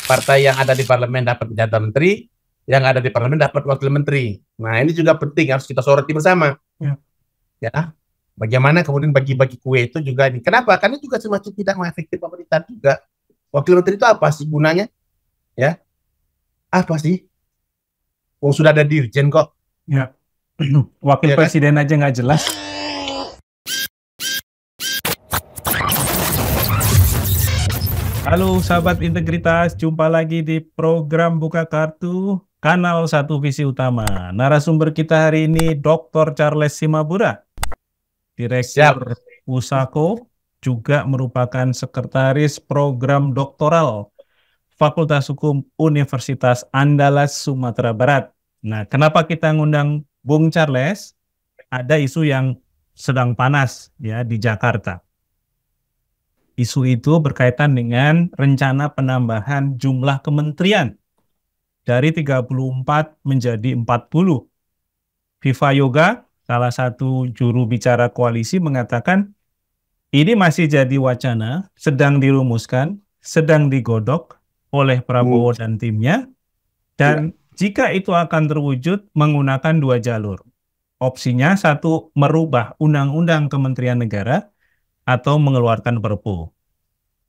partai yang ada di parlemen dapat jatah menteri, yang ada di parlemen dapat wakil menteri. Nah, ini juga penting, harus kita soroti bersama. Ya, bagaimana kemudian bagi-bagi kue itu juga ini. Kenapa? Karena juga semacam tidak efektif pemerintah juga. Wakil menteri itu apa sih gunanya? Ya, apa sih? Oh, sudah ada dirjen kok. Ya. Wakil presiden kan? Aja nggak jelas. Halo sahabat integritas, jumpa lagi di program Buka Kartu, kanal Satu Visi Utama. Narasumber kita hari ini Dr. Charles Simabura, Direktur Pusako, juga merupakan Sekretaris Program Doktoral Fakultas Hukum Universitas Andalas, Sumatera Barat. Nah, kenapa kita ngundang Bung Charles? Ada isu yang sedang panas ya di Jakarta. Isu itu berkaitan dengan rencana penambahan jumlah kementerian dari 34 menjadi 40. Viva Yoga, salah satu juru bicara koalisi, mengatakan ini masih jadi wacana, sedang dirumuskan, sedang digodok oleh Prabowo dan timnya, dan jika itu akan terwujud menggunakan dua jalur. Opsinya satu, merubah undang-undang Kementerian Negara atau mengeluarkan Perpu.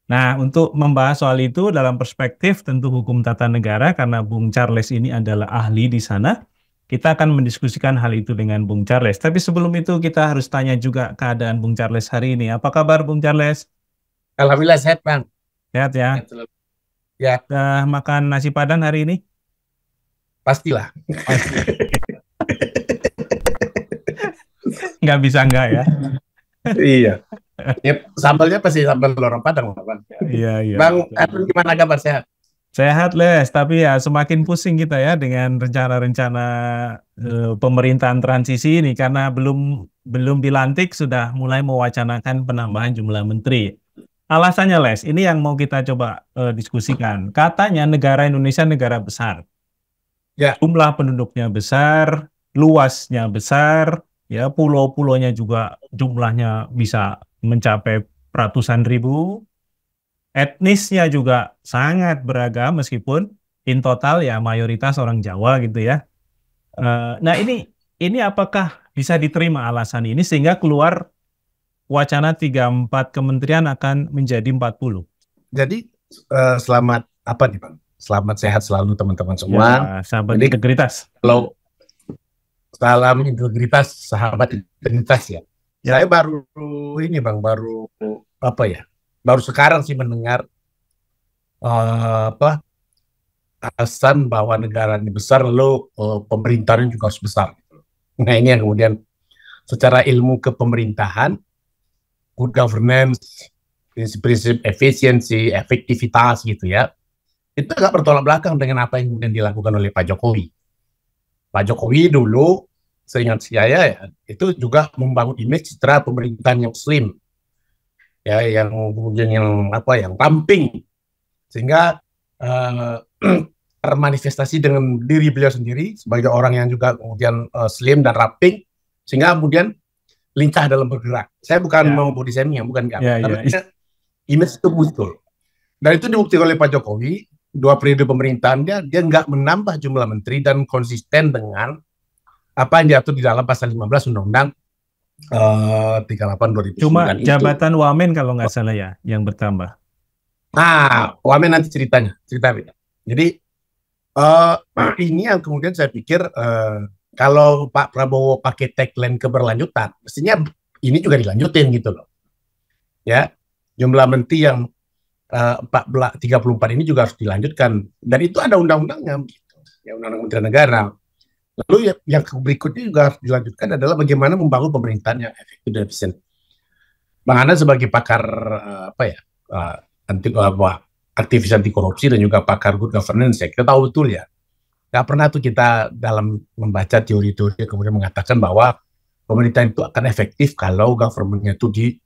Nah, untuk membahas soal itu dalam perspektif tentu hukum tata negara, karena Bung Charles ini adalah ahli di sana, kita akan mendiskusikan hal itu dengan Bung Charles. Tapi sebelum itu kita harus tanya juga keadaan Bung Charles hari ini. Apa kabar Bung Charles? Alhamdulillah sehat, Bang. Sehat ya? Ya. Udah makan nasi Padang hari ini? Pastilah. Nggak bisa enggak ya? Iya. Ya, sambalnya pasti sambal lorong Padang, Bang. Iya. Bang, gimana kabar, sehat? Sehat, Les. Tapi ya semakin pusing kita ya dengan rencana-rencana pemerintahan transisi ini, karena belum dilantik sudah mulai mewacanakan penambahan jumlah menteri. Alasannya, Les, ini yang mau kita coba diskusikan. Katanya negara Indonesia negara besar. Ya. Jumlah penduduknya besar, luasnya besar, ya pulau-pulaunya juga jumlahnya bisa mencapai ratusan ribu. Etnisnya juga sangat beragam meskipun in total ya mayoritas orang Jawa gitu ya. Nah ini apakah bisa diterima alasan ini sehingga keluar wacana 34 kementerian akan menjadi 40? Jadi selamat apa nih Bang? Selamat sehat selalu teman-teman semua. Ya, sahabat integritas. Kalau salam integritas, sahabat integritas ya. Saya baru ini Bang, baru sekarang sih mendengar alasan bahwa negara ini besar, lalu pemerintahnya juga harus besar. Nah ini yang kemudian secara ilmu kepemerintahan, good governance, prinsip-prinsip efisiensi, efektivitas gitu ya, itu agak bertolak belakang dengan apa yang kemudian dilakukan oleh Pak Jokowi. Pak Jokowi dulu, seingat saya ya, itu juga membangun image citra pemerintahan yang slim, ya, yang kemudian yang ramping, sehingga termanifestasi dengan diri beliau sendiri sebagai orang yang juga kemudian slim dan ramping, sehingga kemudian lincah dalam bergerak. Saya bukan mau body shaming, bukan tapi image itu muncul. Dan itu dibuktikan oleh Pak Jokowi, 2 periode pemerintahannya, dia nggak menambah jumlah menteri dan konsisten dengan apa yang diatur di dalam pasal 15 Undang-Undang 38/2009. Cuma jabatan Wamen kalau nggak salah ya yang bertambah. Nah, Wamen nanti cerita. Jadi ini yang kemudian saya pikir kalau Pak Prabowo pakai tagline keberlanjutan, mestinya ini juga dilanjutin gitu loh. Ya, jumlah menteri yang 34 ini juga harus dilanjutkan, dan itu ada undang-undangnya gitu. Ya, Undang-Undang Kementerian Negara. Lalu yang berikutnya juga harus dilanjutkan adalah bagaimana membangun pemerintahan yang efektif dan efisien. Bang Ana sebagai pakar aktivis anti korupsi dan juga pakar good governance ya, kita tahu betul ya. Nggak pernah tuh kita dalam membaca teori-teori kemudian mengatakan bahwa pemerintahan itu akan efektif kalau government-nya itu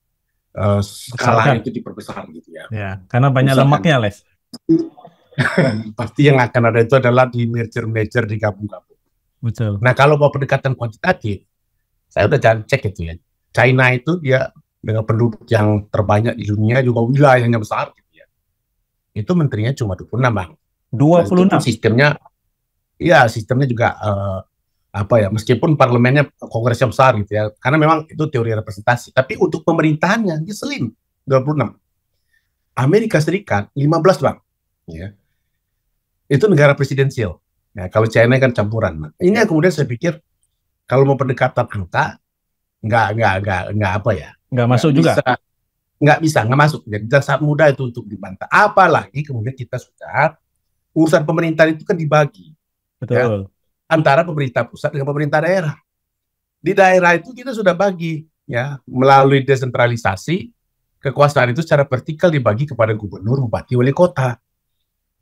skalanya itu diperbesar gitu ya. Ya, karena banyak lemaknya, Les. Pasti yang akan ada itu adalah di merger digabung-gabung. Betul. Nah, kalau mau pendekatan kuantitatif, saya udah cek itu ya. China itu dia dengan penduduk yang terbanyak di dunia, juga wilayahnya besar gitu ya. Itu menterinya cuma 26, Bang. Dan itu pun 26. sistemnya juga meskipun parlemennya kongresnya besar gitu ya, karena memang itu teori representasi, tapi untuk pemerintahannya dia selim 26. Amerika Serikat 15 bang, ya. Itu negara presidensial. Ya, kalau China kan campuran. Nah, ini yang kemudian saya pikir kalau mau pendekatan angka nggak apa ya, Nggak masuk juga. nggak masuk. Jadi sangat mudah itu untuk dibantah. Apalagi kemudian kita sudah urusan pemerintahan itu kan dibagi, ya, Betul. antara pemerintah pusat dengan pemerintah daerah. Di daerah itu kita sudah bagi, ya, melalui desentralisasi kekuasaan itu secara vertikal dibagi kepada gubernur, bupati, wali kota.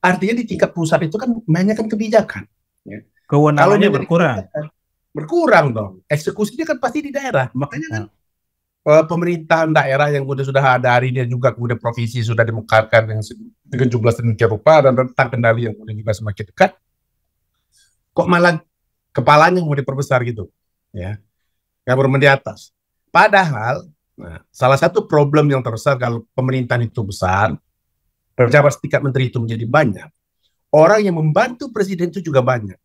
Artinya di tingkat pusat itu kan mainnya kan kebijakan. Ya. Kalau Kewenangannya dia berkurang. Berkurang dong. Eksekusinya kan pasti di daerah. Makanya kan pemerintahan daerah yang sudah ada hari ini juga kemudian provinsi sudah dimekarkan dengan jumlah sedemikian rupa dan rentang kendali yang kemudian juga semakin dekat. Kok malah kepalanya mau diperbesar gitu, ya, government di atas. Padahal, salah satu problem yang terbesar kalau pemerintahan itu besar, pejabat setingkat menteri itu menjadi banyak, orang yang membantu presiden itu juga banyak.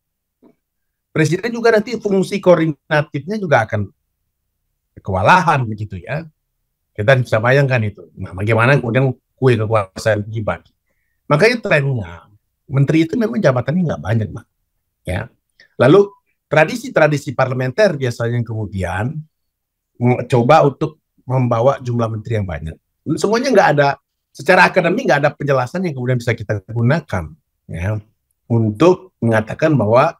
Presiden juga nanti fungsi koordinatifnya juga akan kewalahan begitu ya. Kita bisa bayangkan itu. Nah, bagaimana kemudian kue kekuasaan dibagi. Makanya trennya menteri itu memang jabatannya nggak banyak, Mak. Ya. Lalu tradisi-tradisi parlementer biasanya yang kemudian coba untuk membawa jumlah menteri yang banyak. Semuanya nggak ada, secara akademik nggak ada penjelasan yang kemudian bisa kita gunakan, ya, untuk mengatakan bahwa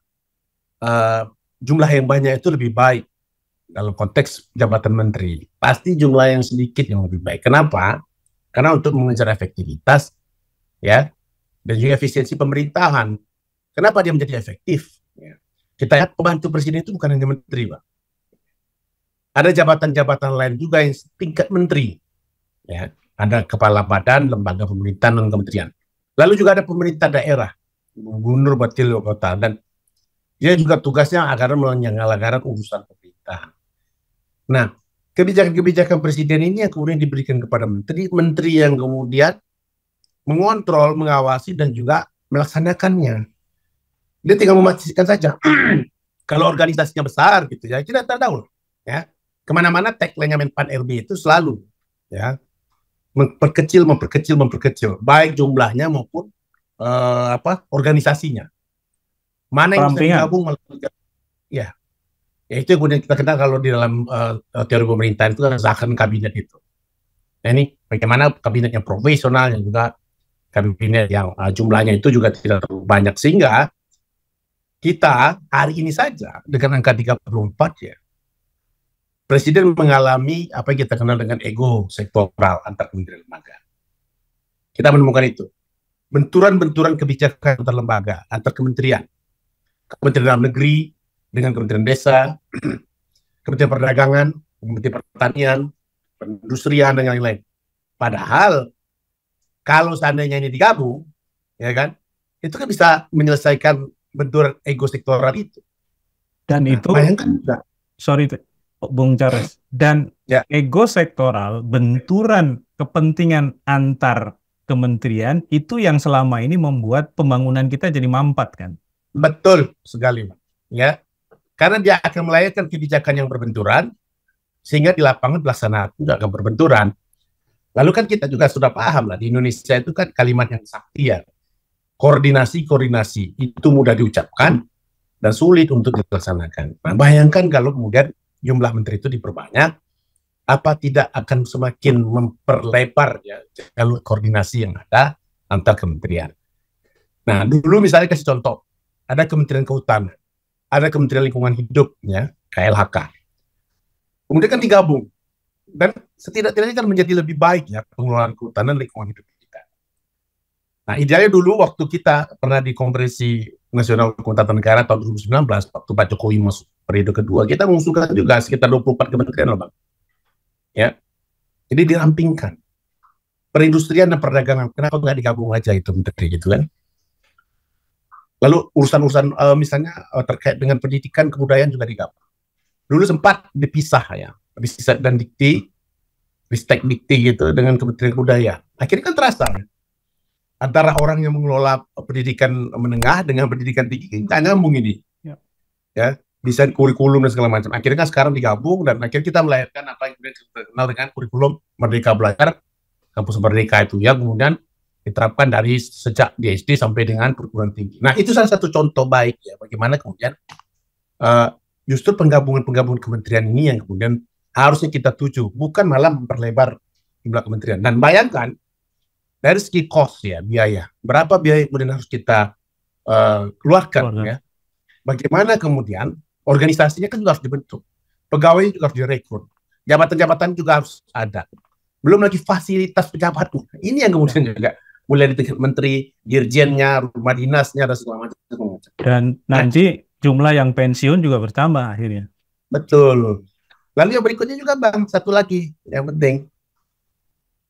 jumlah yang banyak itu lebih baik dalam konteks jabatan menteri. Pasti jumlah yang sedikit yang lebih baik. Kenapa? Karena untuk mengejar efektivitas, ya, dan juga efisiensi pemerintahan. Kenapa dia menjadi efektif? Ya. Kita lihat pembantu presiden itu bukan hanya menteri, Pak. Ada jabatan-jabatan lain juga yang tingkat menteri. Ya. Ada kepala badan, lembaga pemerintahan, dan kementerian. Lalu juga ada pemerintah daerah, gubernur, bupati, wali kota, dan dia juga tugasnya agar menyelenggarakan urusan pemerintahan. Nah, kebijakan-kebijakan presiden ini yang kemudian diberikan kepada menteri yang kemudian mengontrol, mengawasi, dan juga melaksanakannya. Dia tinggal memastikan saja. Kalau organisasinya besar, gitu ya, kita tahu, ya, kemana-mana tagline-nya Menpan RB itu selalu, ya, memperkecil, baik jumlahnya maupun organisasinya. Mana yang bisa digabung, ya. Ya itu yang kemudian kita kenal kalau di dalam teori pemerintahan itu kan zakan kabinet itu. Nah ini bagaimana kabinet yang profesional yang juga kabinet yang jumlahnya itu juga tidak terlalu banyak, sehingga kita hari ini saja dengan angka 34 ya, presiden mengalami apa yang kita kenal dengan ego sektoral antar kementerian lembaga. Kita menemukan itu. Benturan-benturan kebijakan antar lembaga, antar kementerian. Kementerian Dalam Negeri dengan Kementerian Desa, Kementerian Perdagangan, Kementerian Pertanian, Perindustrian, dan lain-lain. Padahal kalau seandainya ini digabung, ya kan, itu kan bisa menyelesaikan benturan ego sektoral itu. Dan itu, bayangkan, sorry Bung Charles, dan ya, ego sektoral, benturan kepentingan antar kementerian itu yang selama ini membuat pembangunan kita jadi mampat kan? Betul sekali, ya. Karena dia akan melahirkan kebijakan yang berbenturan, sehingga di lapangan pelaksanaan juga akan berbenturan. Lalu kan kita juga sudah paham lah, di Indonesia itu kan kalimat yang sakti ya, koordinasi itu mudah diucapkan dan sulit untuk dilaksanakan. Nah, bayangkan kalau kemudian jumlah menteri itu diperbanyak, apa tidak akan semakin memperlebar ya jalur koordinasi yang ada antar kementerian. Nah, dulu misalnya kasih contoh, ada Kementerian Kehutanan, ada Kementerian Lingkungan Hidup, ya, KLHK. Kemudian kan digabung, dan setidak-tidaknya kan menjadi lebih baik ya pengelolaan kehutanan lingkungan hidup kita. Nah, idealnya dulu waktu kita pernah di Konferensi Nasional Hukum Tata Negara tahun 2019, waktu Pak Jokowi masuk periode kedua, kita mengusulkan juga sekitar 24 kementerian, Bang. Ya, jadi dirampingkan. Perindustrian dan perdagangan, kenapa nggak digabung aja itu menteri gitu kan? Lalu urusan-urusan misalnya terkait dengan pendidikan, kebudayaan juga digabung. Dulu sempat dipisah ya, Ristek dan Dikti gitu dengan Kementerian Kebudayaan. Akhirnya kan terasa. antara orang yang mengelola pendidikan menengah dengan pendidikan tinggi nggak nyambung ini. Ya, desain kurikulum dan segala macam. Akhirnya kan sekarang digabung dan akhirnya kita melahirkan apa yang kita kenal dengan kurikulum Merdeka Belajar, kampus Merdeka itu yang kemudian diterapkan dari sejak di SD sampai dengan perguruan tinggi. Nah, itu salah satu contoh baik ya bagaimana kemudian justru penggabungan kementerian ini yang kemudian harusnya kita tuju, bukan malah memperlebar jumlah kementerian. Dan bayangkan dari segi cost ya, biaya, berapa biaya kemudian harus kita keluarkan ya. Bagaimana kemudian organisasinya kan juga harus dibentuk, pegawai juga harus direkrut, jabatan-jabatan juga harus ada. Belum lagi fasilitas pejabatnya. Ini yang kemudian juga mulai di tingkat menteri, dirjennya, rumah dinasnya dan segala macam. Dan nanti jumlah yang pensiun juga bertambah akhirnya. Betul. Lalu yang berikutnya juga Bang, satu lagi yang penting.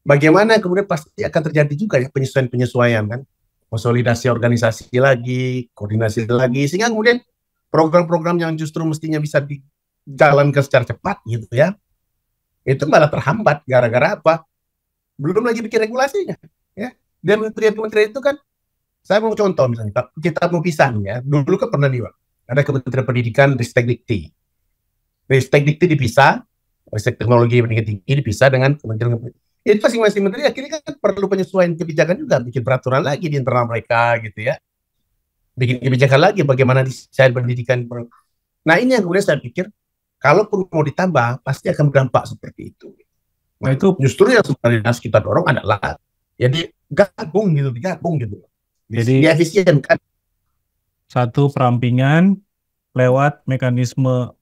Bagaimana kemudian pasti akan terjadi juga ya penyesuaian-penyesuaian kan. Konsolidasi organisasi lagi, koordinasi lagi, sehingga kemudian program-program yang justru mestinya bisa dijalankan secara cepat gitu ya, itu malah terhambat gara-gara apa? Belum lagi bikin regulasinya ya. Dan kementerian-kementerian itu kan, saya mau contoh misalnya, kita mau pisah ya, dulu kan pernah nih Pak, ada Kementerian Pendidikan, Ristek Dikti. Ristek Dikti dipisah, Ristek Teknologi Pendidikan Tinggi dipisah dengan Kementerian. Itu masing-masing menteri akhirnya kan perlu penyesuaian kebijakan juga, bikin peraturan lagi di internal mereka gitu ya, bikin kebijakan lagi bagaimana desain pendidikan. Nah ini yang kemudian saya pikir kalaupun mau ditambah pasti akan berdampak seperti itu. Nah itu justru yang sebenarnya harus kita dorong adalah jadi digabung gitu. Jadi diefisienkan. Satu perampingan lewat mekanisme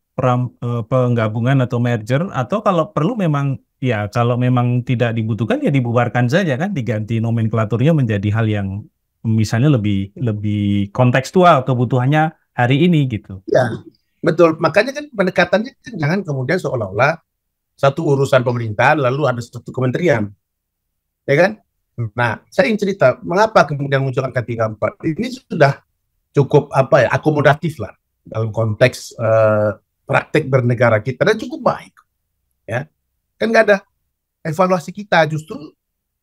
penggabungan atau merger, atau kalau perlu memang ya, kalau memang tidak dibutuhkan ya dibubarkan saja kan, diganti nomenklaturnya menjadi hal yang misalnya lebih kontekstual kebutuhannya hari ini gitu. Ya, betul. Makanya kan pendekatannya kan jangan kemudian seolah-olah satu urusan pemerintahan lalu ada satu kementerian. Ya kan? Nah, saya ingin cerita mengapa kemudian muncul angka 34. Ini sudah cukup akomodatif lah dalam konteks praktek bernegara kita dan cukup baik. Ya. Kan nggak ada evaluasi kita, justru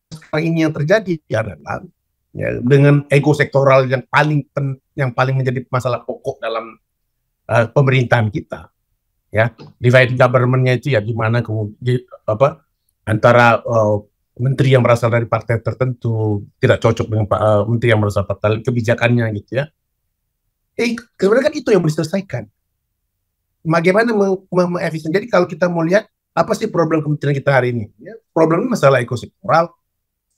sekarang ini yang terjadi adalah ya, dengan ego sektoral yang paling menjadi masalah pokok dalam pemerintahan kita, ya divide government-nya itu ya gimana kemudian antara menteri yang berasal dari partai tertentu tidak cocok dengan menteri yang berasal partai kebijakannya gitu ya. Sebenarnya kan itu yang diselesaikan. Bagaimana mengefisien. Jadi kalau kita mau lihat apa sih problem kementerian kita hari ini? Ya, problemnya masalah ekosektoral,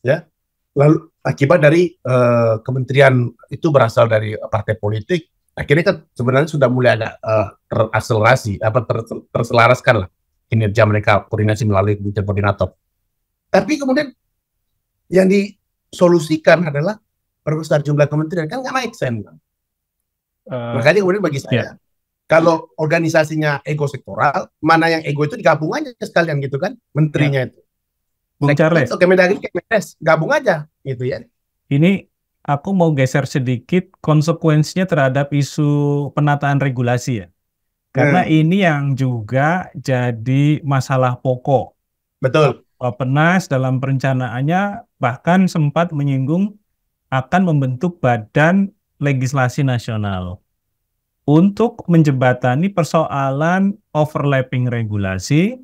ya. Lalu akibat dari kementerian itu berasal dari partai politik, akhirnya kan sebenarnya sudah mulai ada terakselerasi, terselaraskan lah kinerja mereka koordinasi melalui kementerian koordinator. Tapi kemudian yang disolusikan adalah perbesar jumlah kementerian, kan nggak make sense. Makanya kemudian bagi saya, kalau organisasinya ego sektoral, mana yang ego itu digabung aja sekalian gitu kan, menterinya itu. Bung Charles, Kemendagri, gabung aja gitu ya. Ini aku mau geser sedikit konsekuensinya terhadap isu penataan regulasi ya. Karena ini yang juga jadi masalah pokok. Betul. Bappenas dalam perencanaannya bahkan sempat menyinggung akan membentuk badan legislasi nasional untuk menjembatani persoalan overlapping regulasi,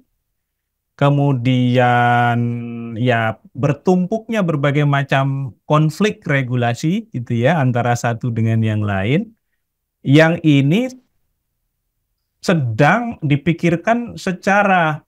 kemudian ya bertumpuknya berbagai macam konflik regulasi gitu ya antara satu dengan yang lain, yang ini sedang dipikirkan secara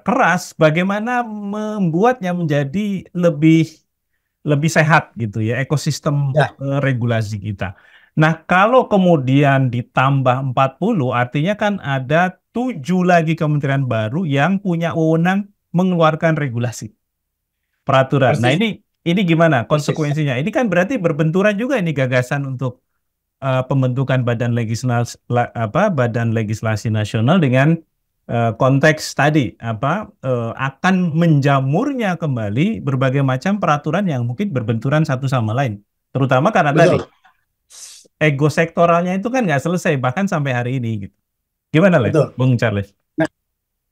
keras bagaimana membuatnya menjadi lebih sehat gitu ya ekosistem regulasi kita. Nah, kalau kemudian ditambah 40, artinya kan ada 7 lagi kementerian baru yang punya wewenang mengeluarkan regulasi, peraturan. Persis. Nah, ini gimana konsekuensinya? Ini kan berarti berbenturan juga ini gagasan untuk pembentukan badan legislasi nasional dengan konteks tadi akan menjamurnya kembali berbagai macam peraturan yang mungkin berbenturan satu sama lain, terutama karena tadi ego sektoralnya itu kan nggak selesai bahkan sampai hari ini gitu. Gimana lah, Bung Charles? Nah,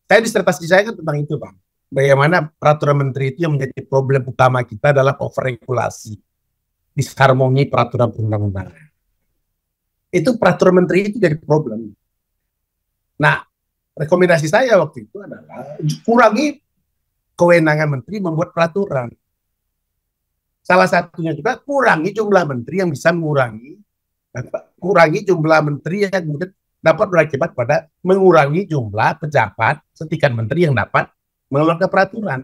saya disertasi saya kan tentang itu, Bang. bagaimana peraturan menteri itu yang menjadi problem utama kita adalah overregulasi, disharmoni peraturan perundang-undangan. Itu peraturan menteri itu jadi problem. Nah, rekomendasi saya waktu itu adalah kurangi kewenangan menteri membuat peraturan. Salah satunya juga kurangi jumlah menteri yang bisa kurangi jumlah menteri yang kemudian dapat berakibat pada mengurangi jumlah pejabat setingkat menteri yang dapat mengeluarkan peraturan.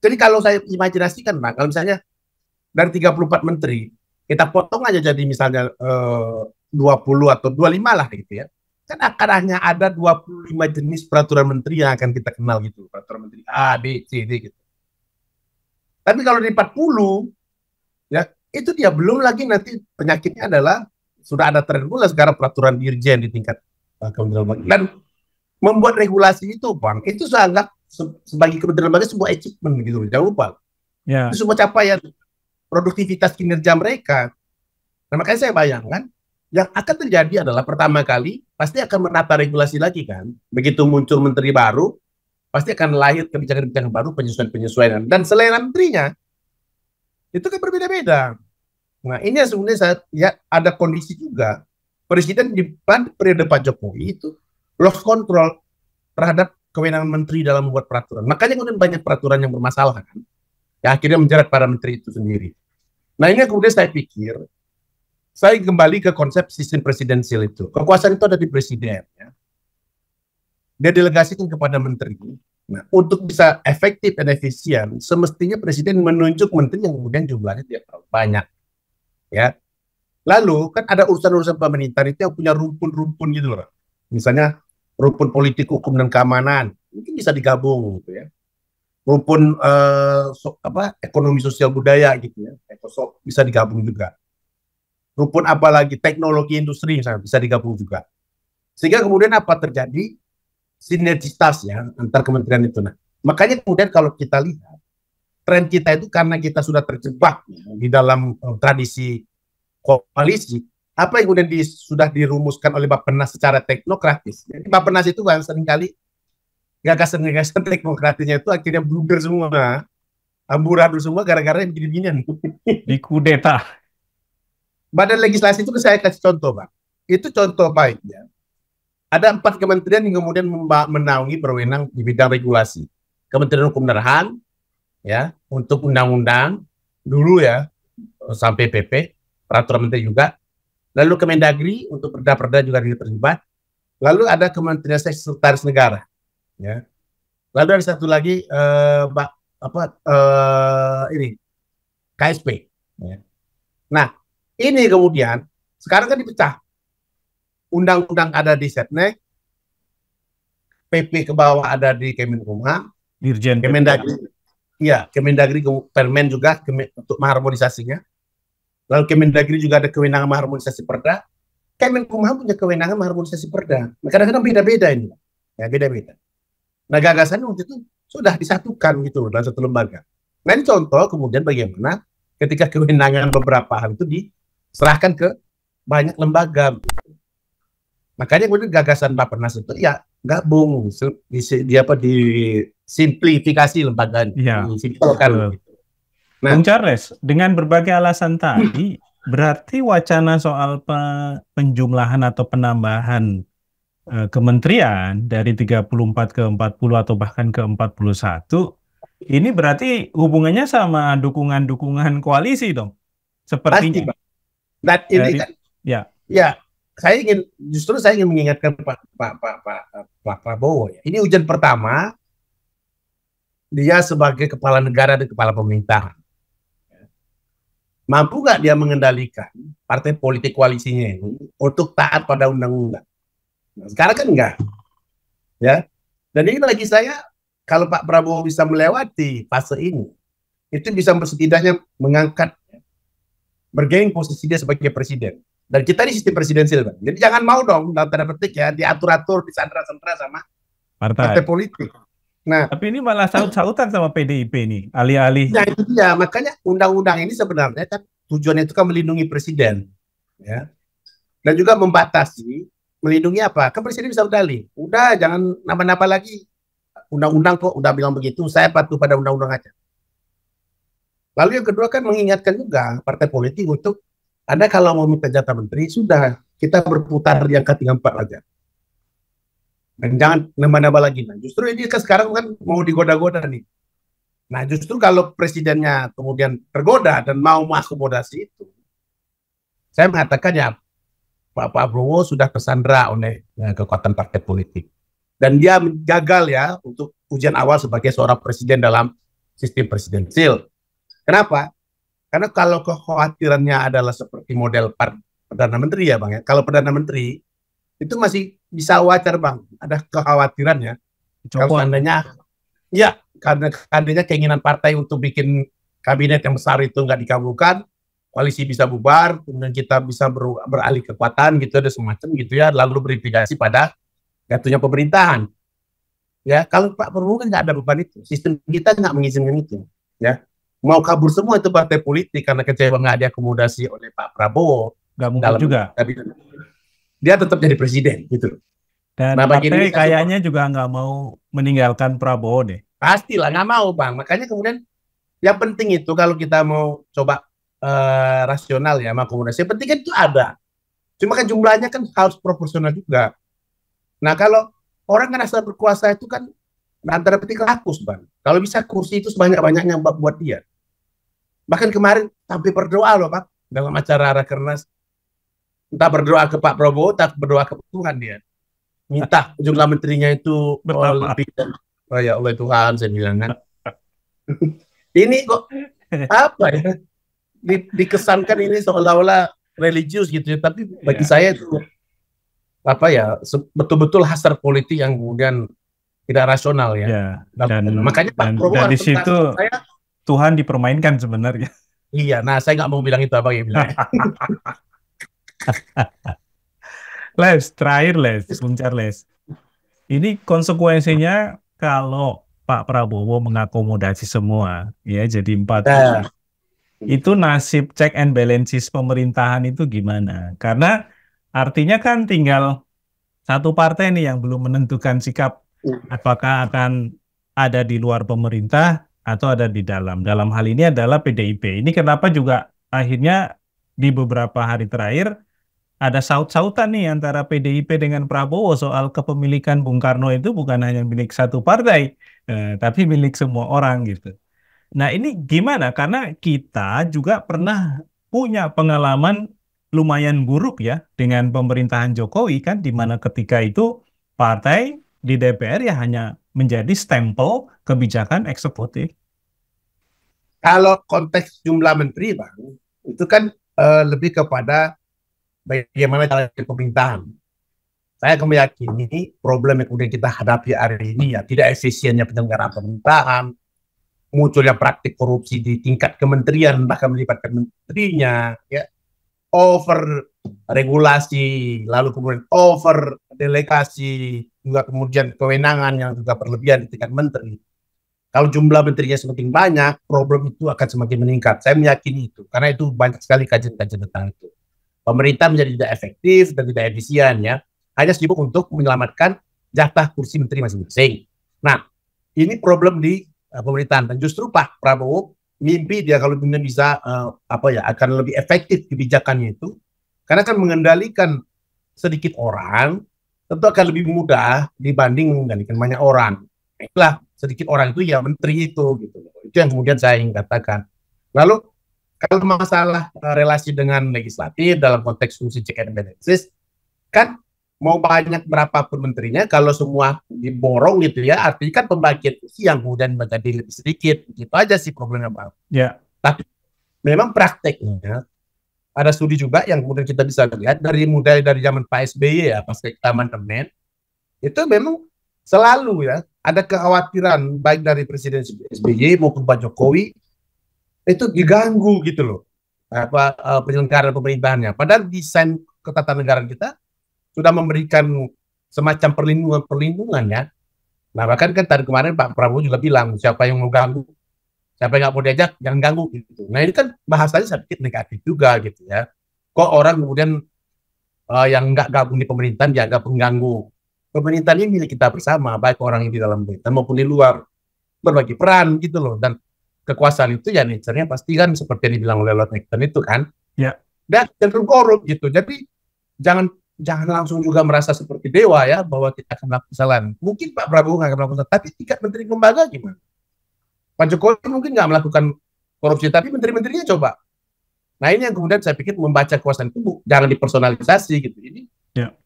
Jadi kalau saya imajinasikan, Bang, kalau misalnya dari 34 menteri, kita potong aja jadi misalnya 20 atau 25 lah gitu ya. Kan akan hanya ada 25 jenis peraturan menteri yang akan kita kenal gitu. Peraturan menteri A, B, C, D gitu. Tapi kalau di 40, ya itu dia belum lagi nanti penyakitnya adalah sudah ada teregulasi sekarang peraturan dirjen di tingkat Kementerian Lembaga. Dan membuat regulasi itu, Bang, itu saya anggap sebagai Kementerian Lembaga sebuah achievement gitu. Jangan lupa. Ya. Itu sebuah capaian produktivitas kinerja mereka. Nah, makanya saya bayangkan yang akan terjadi adalah pertama kali pasti akan menata regulasi lagi kan. Begitu muncul menteri baru, pasti akan lahir kebijakan-kebijakan baru, penyesuaian-penyesuaian. Dan selera menterinya itu kan berbeda-beda. Nah, ini yang sebenarnya saya ya ada kondisi juga. Presiden di periode Pak Jokowi itu lost control terhadap kewenangan menteri dalam membuat peraturan. Makanya kemudian banyak peraturan yang bermasalah kan. Ya akhirnya menjerat para menteri itu sendiri. Nah, ini kemudian saya pikir saya kembali ke konsep sistem presidensial itu. Kekuasaan itu ada di presiden. Ya. Dia delegasikan kepada menteri. Nah, untuk bisa efektif dan efisien, semestinya presiden menunjuk menteri yang kemudian jumlahnya tidak terlalu banyak. Ya, lalu kan ada urusan-urusan pemerintahan itu yang punya rumpun-rumpun gitu loh. Misalnya rumpun politik, hukum dan keamanan, mungkin bisa digabung gitu ya. Rumpun ekonomi sosial budaya gitu ya, ekosok bisa digabung juga. Rumpun apalagi teknologi industri misalnya bisa digabung juga. Sehingga kemudian apa terjadi? Sinergitas ya antar kementerian itu. Nah, makanya kemudian kalau kita lihat tren kita itu karena kita sudah terjebak ya, di dalam tradisi koalisi, apa yang kemudian sudah dirumuskan oleh Bappenas secara teknokratis. Jadi Bappenas itu kan seringkali gagasan-gagasan teknokratisnya itu akhirnya blunder semua, amburadul semua gara-gara yang begini-beginian. Dikudeta. Badan legislasi itu saya kasih contoh, Pak. Itu contoh baiknya. Ada 4 kementerian yang kemudian menaungi berwenang di bidang regulasi. Kementerian Hukum dan HAM, ya, untuk undang-undang dulu ya, sampai PP, peraturan menteri juga. Lalu Kemendagri untuk perda-perda juga terlibat. Lalu ada Kementerian Sekretaris Negara, ya. Lalu ada satu lagi ini KSP. Ya. Nah, ini kemudian sekarang kan dipecah. Undang-undang ada di Setnek, PP ke bawah ada di Kemenkumham, Dirjen Kemendagri, iya, Kemendagri Permen juga untuk mengharmonisasinya. Lalu Kemendagri juga ada kewenangan mengharmonisasi perda. Kemenkumham punya kewenangan mengharmonisasi perda. Nah, kadang-kadang beda-beda ini, ya beda-beda. Nah, gagasannya waktu itu sudah disatukan gitu dalam satu lembaga. Nah, ini contoh kemudian bagaimana ketika kewenangan beberapa hal itu diserahkan ke banyak lembaga. Makanya kemudian gagasan Bappenas itu ya gabung disimplifikasi lembaga, ya, disimpulkan. Nah, Bung Charles, dengan berbagai alasan tadi, berarti wacana soal penjumlahan atau penambahan kementerian dari 34 ke 40 atau bahkan ke 41, ini berarti hubungannya sama dukungan-dukungan koalisi dong, sepertinya. Dan ini kan, ya, saya ingin mengingatkan Pak Prabowo. Ya. Ini ujian pertama dia sebagai kepala negara dan kepala pemerintahan. Mampu nggak dia mengendalikan partai politik koalisinya ini untuk taat pada undang-undang? Nah, sekarang kan enggak, ya. Dan ini lagi saya, kalau Pak Prabowo bisa melewati fase ini, itu bisa setidaknya mengangkat, bergaining posisi dia sebagai presiden. Dan kita di sistem presidensial, Bang. Jadi jangan mau dong dalam tanda petik ya diatur-atur, disandra-sandra sama partai politik. Nah, tapi ini malah saut-sautan sama PDIP nih, alih-alih. Ya itu dia, makanya undang-undang ini sebenarnya kan tujuannya itu kan melindungi presiden, ya, dan juga membatasi, melindungi apa? Kan presiden bisa berdalih, udah jangan nambah-nambah lagi undang-undang kok udah bilang begitu, saya patuh pada undang-undang aja. Lalu yang kedua kan mengingatkan juga partai politik untuk Anda kalau mau minta jatah menteri, sudah kita berputar di angka 34 aja. Dan jangan nambah-nambah lagi. Nah, justru ini sekarang kan mau digoda-goda nih. Nah, justru kalau presidennya kemudian tergoda dan mau mengakomodasi itu, saya mengatakan ya Pak Prabowo sudah tersandra oleh kekuatan partai politik. Dan dia gagal ya untuk ujian awal sebagai seorang presiden dalam sistem presidensil. Kenapa? Karena kalau kekhawatirannya adalah seperti model Perdana Menteri ya Bang ya. Kalau Perdana Menteri itu masih bisa wajar Bang. Ada kekhawatirannya. Kalau seandainya, ya karena keinginan partai untuk bikin kabinet yang besar itu nggak dikabulkan, koalisi bisa bubar, kemudian kita bisa beralih kekuatan gitu, ada semacam gitu ya, lalu berimplikasi pada jatuhnya pemerintahan. Ya, kalau Pak Prabowo kan nggak ada beban itu, sistem kita nggak mengizinkan itu. Ya, mau kabur semua itu partai politik karena kecewa nggak diakomodasi oleh Pak Prabowo. Nggak mungkin juga. Dia tetap jadi presiden gitu. Dan nah, partai kayaknya juga nggak mau meninggalkan Prabowo deh. Pastilah nggak mau Bang. Makanya kemudian yang penting itu kalau kita mau coba rasional ya mengakomodasi, yang penting kan itu ada. Cuma kan jumlahnya kan harus proporsional juga. Nah kalau orang kan asal berkuasa itu kan antara petik rakus Bang. Kalau bisa kursi itu sebanyak-banyaknya buat dia. Bahkan kemarin sampai berdoa loh Pak dalam acara Rakernas. Entah berdoa ke Pak Prabowo, entah berdoa ke Tuhan dia. Minta jumlah menterinya itu lebih. Oh ya Allah Tuhan, saya bilang kan. Ini kok apa ya? Dikesankan ini seolah-olah religius gitu ya. Tapi bagi saya itu apa ya? Betul-betul hasrat politik yang kemudian tidak rasional ya. Dan makanya Pak Prabowo dari situ Tuhan dipermainkan sebenarnya. Iya, nah saya nggak mau bilang itu apa yang bilang. Les, terakhir Bung Charles. Ini konsekuensinya kalau Pak Prabowo mengakomodasi semua, ya jadi 4. Itu nasib check and balances pemerintahan itu gimana? Karena artinya kan tinggal satu partai nih yang belum menentukan sikap apakah akan ada di luar pemerintah atau ada di dalam. Dalam hal ini adalah PDIP. Ini kenapa juga akhirnya di beberapa hari terakhir ada saut-sautan nih antara PDIP dengan Prabowo soal kepemilikan Bung Karno itu bukan hanya milik satu partai, tapi milik semua orang gitu. Nah ini gimana? Karena kita juga pernah punya pengalaman lumayan buruk ya dengan pemerintahan Jokowi kan, di mana ketika itu partai di DPR ya hanya menjadi stempel kebijakan eksekutif. Kalau konteks jumlah menteri Bang, itu kan lebih kepada bagaimana cara pemerintahan. Saya meyakini problem yang kemudian kita hadapi hari ini ya tidak efisiennya penyelenggaraan pemerintahan, munculnya praktik korupsi di tingkat kementerian bahkan melibatkan menterinya, ya, over regulasi, lalu kemudian over delegasi, juga kemudian kewenangan yang juga berlebihan di tingkat menteri. Kalau jumlah menterinya semakin banyak, problem itu akan semakin meningkat. Saya meyakini itu, karena itu banyak sekali kajian-kajian tentang itu. Pemerintah menjadi tidak efektif dan tidak efisien ya, hanya sibuk untuk menyelamatkan jatah kursi menteri masing-masing. Nah, ini problem di pemerintahan, dan justru Pak Prabowo mimpi dia kalau bisa akan lebih efektif kebijakannya itu, karena kan mengendalikan sedikit orang tentu akan lebih mudah dibanding mengendalikan banyak orang. Itulah sedikit orang itu ya menteri itu gitu. Itu yang kemudian saya ingin katakan. Lalu kalau masalah relasi dengan legislatif dalam konteks fungsi check and balances, kan mau banyak berapapun menterinya, kalau semua diborong gitu ya, artinya kan pembagian kursi yang kemudian menjadi lebih sedikit. Gitu aja sih problemnya Bang. Ya. Tapi memang prakteknya, ada studi juga yang kemudian kita bisa lihat mulai dari zaman Pak SBY ya, pas kita amandemen, itu memang selalu ya ada kekhawatiran baik dari Presiden SBY maupun Pak Jokowi itu diganggu gitu loh penyelenggaraan pemerintahannya. Padahal desain ketatanegaraan kita sudah memberikan semacam perlindungan ya. Nah bahkan kan tadi kemarin Pak Prabowo juga bilang siapa yang mau ganggu, siapa yang nggak mau diajak jangan ganggu gitu. Nah ini kan bahasanya sedikit negatif juga gitu ya. Kok orang kemudian yang nggak gabung di pemerintahan dianggap pengganggu. pemerintahan ini milik kita bersama, baik orang yang di dalam pemerintah maupun di luar, berbagi peran gitu loh. Dan kekuasaan itu ya nature-nya pasti kan seperti yang dibilang oleh Lord Acton itu kan, Ya. dan cenderung korup gitu. Jadi jangan langsung juga merasa seperti dewa ya, bahwa kita akan melakukan kesalahan. Mungkin Pak Prabowo nggak akan melakukan kesalahan, tapi tingkat menteri lembaga gimana? Pak Jokowi mungkin nggak melakukan korupsi, tapi menteri-menterinya coba. Nah ini yang kemudian saya pikir membaca kekuasaan itu jangan dipersonalisasi gitu. Ini Ya.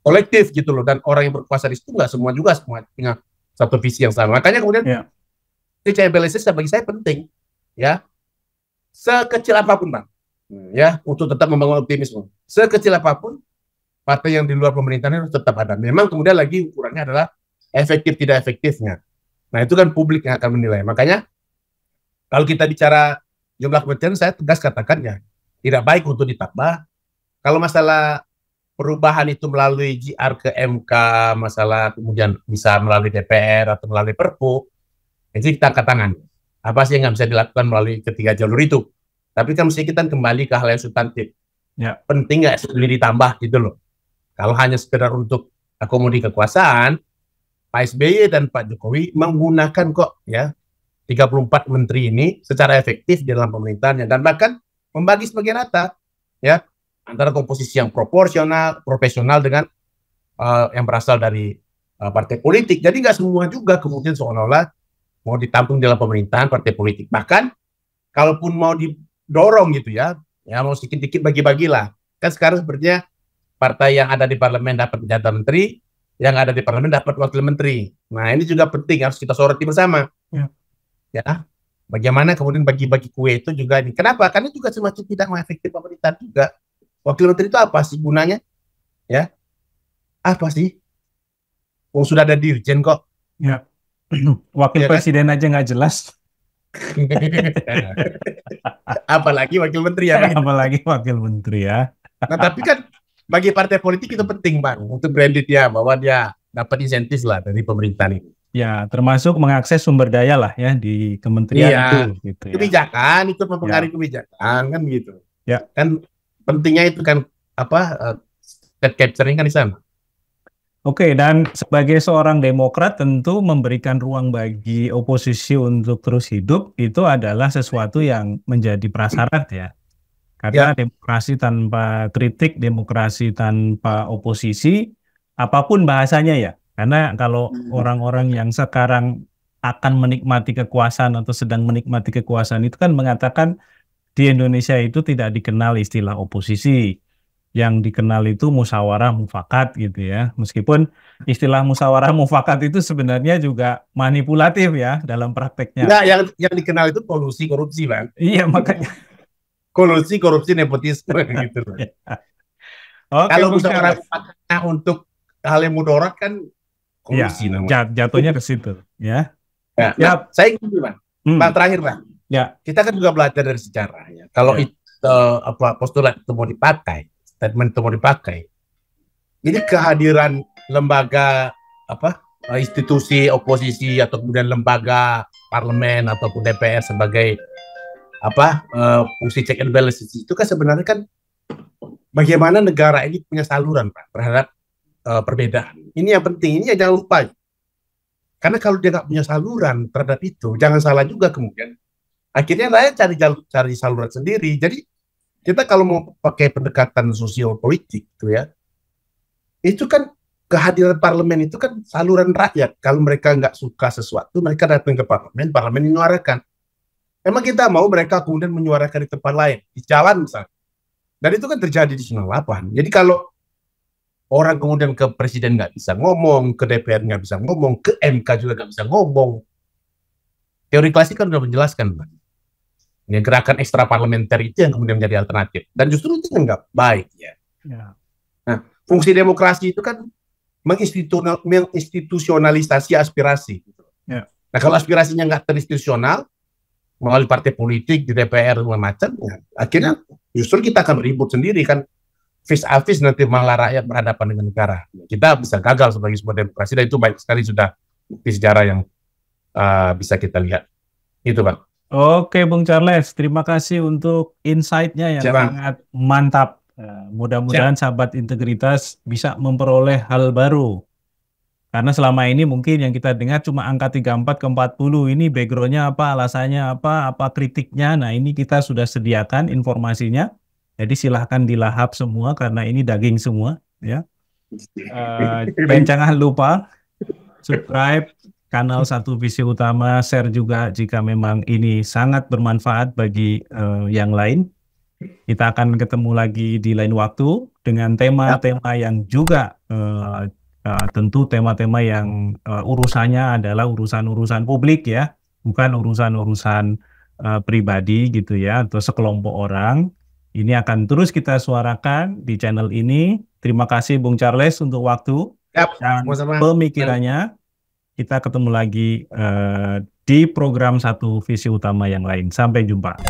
kolektif gitu loh, dan orang yang berkuasa di situ nggak semua juga semua punya satu visi yang sama. Makanya kemudian Ya. check and balances bagi saya penting ya, sekecil apapun Bang, ya, untuk tetap membangun optimisme. Sekecil apapun partai yang di luar pemerintahan harus tetap ada. Memang kemudian lagi ukurannya adalah efektif tidak efektifnya. Nah itu kan publik yang akan menilai. Makanya kalau kita bicara jumlah kementerian, saya tegas katakan ya tidak baik untuk ditambah. Kalau masalah perubahan itu melalui JR ke MK, masalah kemudian bisa melalui DPR atau melalui Perpu, itu kita angkat tangan. Apa sih yang nggak bisa dilakukan melalui ketiga jalur itu? Tapi kan mesti kita kembali ke hal yang substantif. Ya. Penting nggak ini ditambah gitu loh. Kalau hanya sekedar untuk akomodasi kekuasaan, Pak SBY dan Pak Jokowi menggunakan kok ya 34 menteri ini secara efektif di dalam pemerintahannya, dan bahkan membagi sebagai rata ya antara komposisi yang proporsional, profesional dengan yang berasal dari partai politik. Jadi nggak semua juga kemudian seolah-olah mau ditampung dalam pemerintahan partai politik. Bahkan kalaupun mau didorong gitu ya mau sedikit-sedikit bagi-bagilah. Kan sekarang sepertinya partai yang ada di parlemen dapat jatah menteri, yang ada di parlemen dapat wakil menteri. Nah ini juga penting, harus kita soroti bersama. Ya, bagaimana kemudian bagi-bagi kue itu juga ini. Kenapa? Karena juga semacam tidak efektif pemerintahan juga. Wakil menteri itu apa sih gunanya? Ya, apa sih? Oh, sudah ada dirjen kok. Ya. Wakil Ya, presiden kan? Aja nggak jelas. Apalagi wakil menteri ya. Apalagi wakil menteri ya. Nah tapi kan bagi partai politik itu penting Bang, untuk branded ya, bahwa dia dapat insentif lah dari pemerintahan ini. Ya, termasuk mengakses sumber daya lah ya di kementerian itu. Gitu ya. Kebijakan itu mempengaruhi kebijakan kan gitu. Ya. Kan pentingnya itu kan state capturing kan di sana. Oke, dan sebagai seorang Demokrat tentu memberikan ruang bagi oposisi untuk terus hidup itu adalah sesuatu yang menjadi prasyarat ya. Karena demokrasi tanpa kritik, demokrasi tanpa oposisi, apapun bahasanya ya. Karena kalau orang-orang yang sekarang akan menikmati kekuasaan atau sedang menikmati kekuasaan itu kan mengatakan di Indonesia itu tidak dikenal istilah oposisi. Yang dikenal itu musyawarah mufakat gitu ya. Meskipun istilah musyawarah mufakat itu sebenarnya juga manipulatif ya dalam prakteknya. Nah, yang dikenal itu kolusi korupsi Bang. Iya, makanya kolusi korupsi nepotisme gitu. Oke, kalau musyawarah mufakatnya untuk hal yang mudarat kan kolusi ya, jatuhnya ke situ ya. Nah, saya ingin Bang. Bang terakhir Bang. Ya. Kita kan juga belajar dari sejarah ya. Kalau postulat itu mau dipakai, statement itu mau dipakai, ini kehadiran lembaga institusi oposisi atau kemudian lembaga parlemen ataupun DPR sebagai fungsi check and balances itu kan sebenarnya kan bagaimana negara ini punya saluran Pak terhadap perbedaan. Ini yang penting, ini jangan lupa. Karena kalau dia nggak punya saluran terhadap itu, jangan salah juga kemudian akhirnya rakyat cari saluran sendiri. Jadi kita kalau mau pakai pendekatan sosial politik itu ya, itu kan kehadiran parlemen itu kan saluran rakyat. Kalau mereka nggak suka sesuatu, mereka datang ke parlemen menyuarakan. Emang kita mau mereka kemudian menyuarakan di tempat lain, di jalan misalnya. Dan itu kan terjadi di 98. Jadi kalau orang kemudian ke presiden nggak bisa ngomong, ke DPR nggak bisa ngomong, ke MK juga nggak bisa ngomong. Teori klasik kan sudah menjelaskan, Pak. Ya, gerakan ekstra parlementer itu yang kemudian menjadi alternatif. Dan justru itu nggak baik ya. Nah, fungsi demokrasi itu kan menginstitusionalisasi aspirasi. Ya. Nah, kalau aspirasinya nggak terinstitusional melalui partai politik di DPR dan macam, ya, akhirnya justru kita akan ribut sendiri kan, face a face nanti malah rakyat berhadapan dengan negara. Kita bisa gagal sebagai sebuah demokrasi, dan itu baik sekali sudah bukti sejarah yang bisa kita lihat. Itu Bang. Oke Bung Charles, terima kasih untuk insight-nya yang sangat mantap. Mudah-mudahan sahabat integritas bisa memperoleh hal baru Karena selama ini mungkin yang kita dengar cuma angka 34 ke 40, ini backgroundnya apa, alasannya apa kritiknya. Nah, ini kita sudah sediakan informasinya. Jadi silahkan dilahap semua karena ini daging semua, ya. Dan jangan lupa subscribe kanal Satu Visi Utama, share juga jika memang ini sangat bermanfaat bagi yang lain. Kita akan ketemu lagi di lain waktu dengan tema-tema yang juga tentu tema-tema yang urusannya adalah urusan-urusan publik ya, bukan urusan-urusan pribadi gitu ya, atau sekelompok orang. Ini akan terus kita suarakan di channel ini. Terima kasih Bung Charles untuk waktu dan pemikirannya. Kita ketemu lagi di program Satu Visi Utama yang lain. Sampai jumpa.